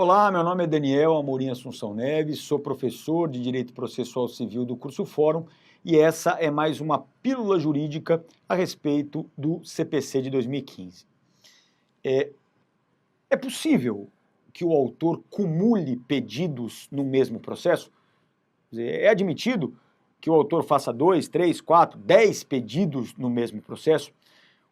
Olá, meu nome é Daniel Amorim Assunção Neves, sou professor de Direito Processual Civil do curso Fórum e essa é mais uma pílula jurídica a respeito do CPC de 2015. É possível que o autor cumule pedidos no mesmo processo? Quer dizer, é admitido que o autor faça 2, 3, 4, 10 pedidos no mesmo processo?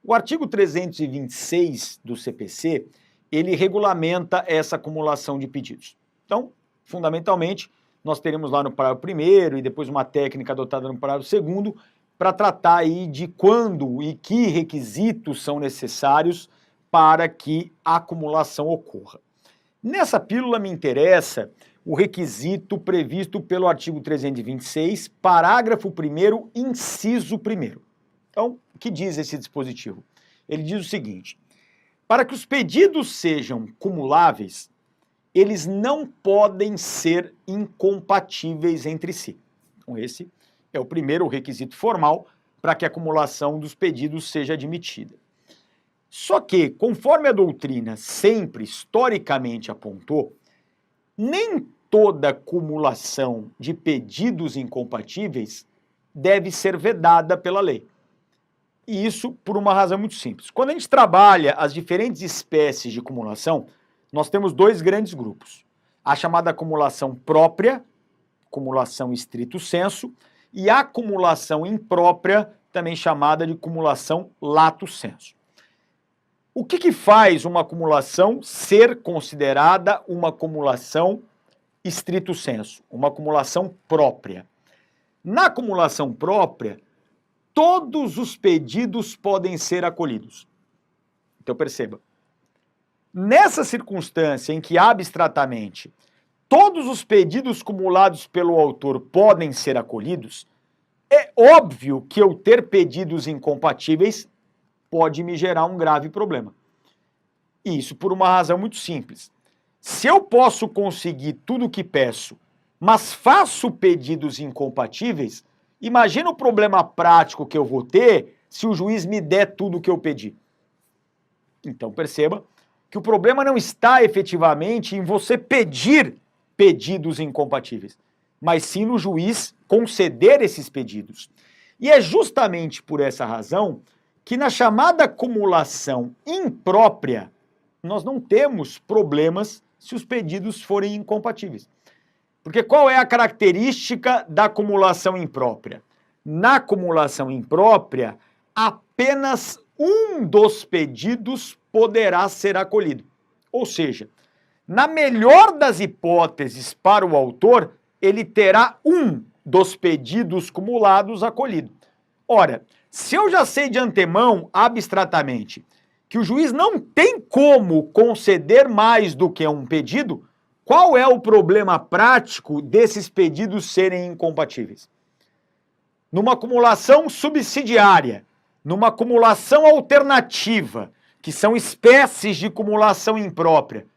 O artigo 326 do CPC, ele regulamenta essa acumulação de pedidos. Então, fundamentalmente, nós teremos lá no parágrafo 1º e depois uma técnica adotada no parágrafo 2º para tratar aí de quando e que requisitos são necessários para que a acumulação ocorra. Nessa pílula me interessa o requisito previsto pelo artigo 326, parágrafo 1º, inciso 1º. Então, o que diz esse dispositivo? Ele diz o seguinte: para que os pedidos sejam cumuláveis, eles não podem ser incompatíveis entre si. Então, esse é o primeiro requisito formal para que a acumulação dos pedidos seja admitida. Só que, conforme a doutrina sempre historicamente apontou, nem toda cumulação de pedidos incompatíveis deve ser vedada pela lei. E isso por uma razão muito simples. Quando a gente trabalha as diferentes espécies de acumulação, nós temos dois grandes grupos. A chamada acumulação própria, acumulação estrito sensu, e a acumulação imprópria, também chamada de acumulação lato sensu. O que faz uma acumulação ser considerada uma acumulação estrito sensu, uma acumulação própria? Na acumulação própria, todos os pedidos podem ser acolhidos. Então perceba, nessa circunstância em que abstratamente todos os pedidos cumulados pelo autor podem ser acolhidos, é óbvio que eu ter pedidos incompatíveis pode me gerar um grave problema. E isso por uma razão muito simples. Se eu posso conseguir tudo o que peço, mas faço pedidos incompatíveis, imagina o problema prático que eu vou ter se o juiz me der tudo o que eu pedi. Então perceba que o problema não está efetivamente em você pedir pedidos incompatíveis, mas sim no juiz conceder esses pedidos. E é justamente por essa razão que na chamada acumulação imprópria, nós não temos problemas se os pedidos forem incompatíveis. Porque qual é a característica da acumulação imprópria? Na acumulação imprópria, apenas um dos pedidos poderá ser acolhido. Ou seja, na melhor das hipóteses para o autor, ele terá um dos pedidos cumulados acolhido. Ora, se eu já sei de antemão, abstratamente, que o juiz não tem como conceder mais do que um pedido, qual é o problema prático desses pedidos serem incompatíveis? Numa acumulação subsidiária, numa acumulação alternativa, que são espécies de acumulação imprópria,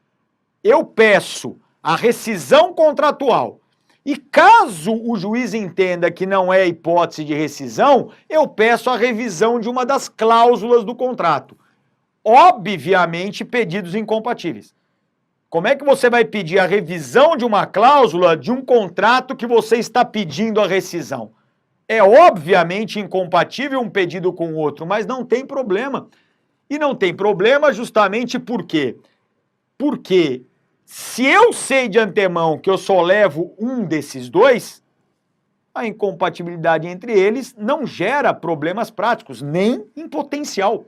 eu peço a rescisão contratual. E caso o juiz entenda que não é hipótese de rescisão, eu peço a revisão de uma das cláusulas do contrato. Obviamente, pedidos incompatíveis. Como é que você vai pedir a revisão de uma cláusula de um contrato que você está pedindo a rescisão? É obviamente incompatível um pedido com o outro, mas não tem problema. E não tem problema justamente por quê? Porque se eu sei de antemão que eu só levo um desses dois, a incompatibilidade entre eles não gera problemas práticos, nem em potencial.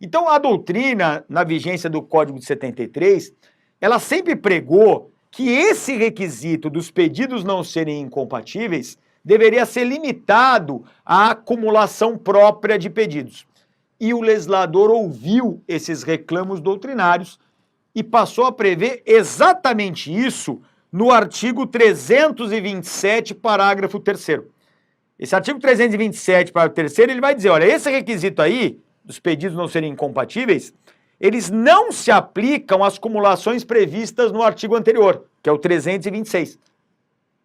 Então, a doutrina, na vigência do Código de 73, ela sempre pregou que esse requisito dos pedidos não serem incompatíveis deveria ser limitado à acumulação própria de pedidos. E o legislador ouviu esses reclamos doutrinários e passou a prever exatamente isso no artigo 327, parágrafo 3º. Esse artigo 327, parágrafo 3º, ele vai dizer, olha, esse requisito aí, dos pedidos não serem incompatíveis, eles não se aplicam às cumulações previstas no artigo anterior, que é o 326.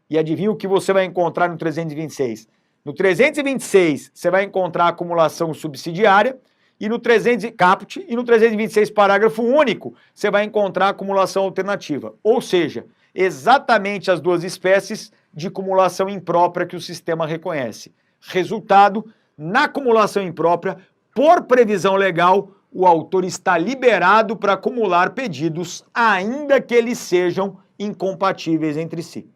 E adivinha o que você vai encontrar no 326? No 326, você vai encontrar a acumulação subsidiária, E no 300 caput e no 326, parágrafo único, você vai encontrar a acumulação alternativa. Ou seja, exatamente as duas espécies de cumulação imprópria que o sistema reconhece. Resultado, na acumulação imprópria, por previsão legal, o autor está liberado para acumular pedidos, ainda que eles sejam incompatíveis entre si.